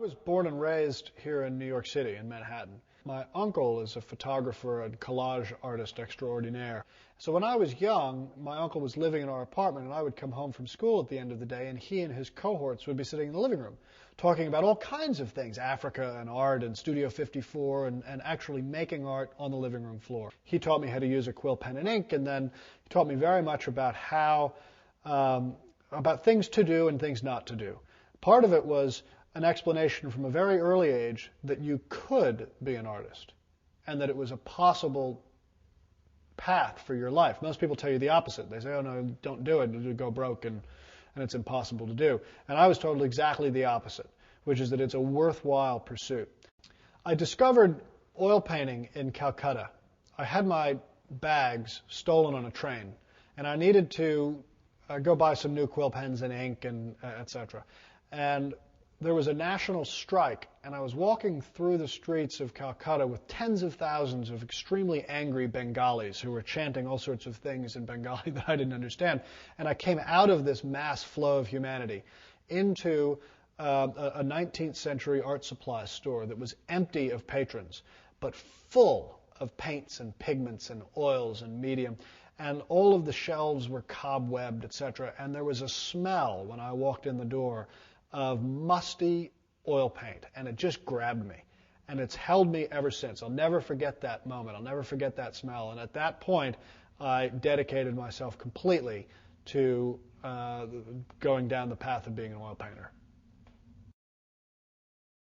was born and raised here in New York City, in Manhattan. My uncle is a photographer and collage artist extraordinaire. So when I was young, my uncle was living in our apartment, and I would come home from school at the end of the day, and he and his cohorts would be sitting in the living room talking about all kinds of things, Africa and art and Studio 54, and actually making art on the living room floor. He taught me how to use a quill pen and ink, and then he taught me very much about about things to do and things not to do. Part of it was an explanation from a very early age that you could be an artist and that it was a possible path for your life. Most people tell you the opposite. They say, oh, no, don't do it. You'll go broke and it's impossible to do. And I was told exactly the opposite, which is that it's a worthwhile pursuit. I discovered oil painting in Calcutta. I had my bags stolen on a train, and I needed to go buy some new quill pens and ink and etc. And there was a national strike, and I was walking through the streets of Calcutta with tens of thousands of extremely angry Bengalis who were chanting all sorts of things in Bengali that I didn't understand. And I came out of this mass flow of humanity into a 19th century art supply store that was empty of patrons, but full of paints and pigments and oils and medium. And all of the shelves were cobwebbed, etc. And there was a smell when I walked in the door of musty oil paint, and it just grabbed me. And it's held me ever since. I'll never forget that moment. I'll never forget that smell. And at that point, I dedicated myself completely to going down the path of being an oil painter.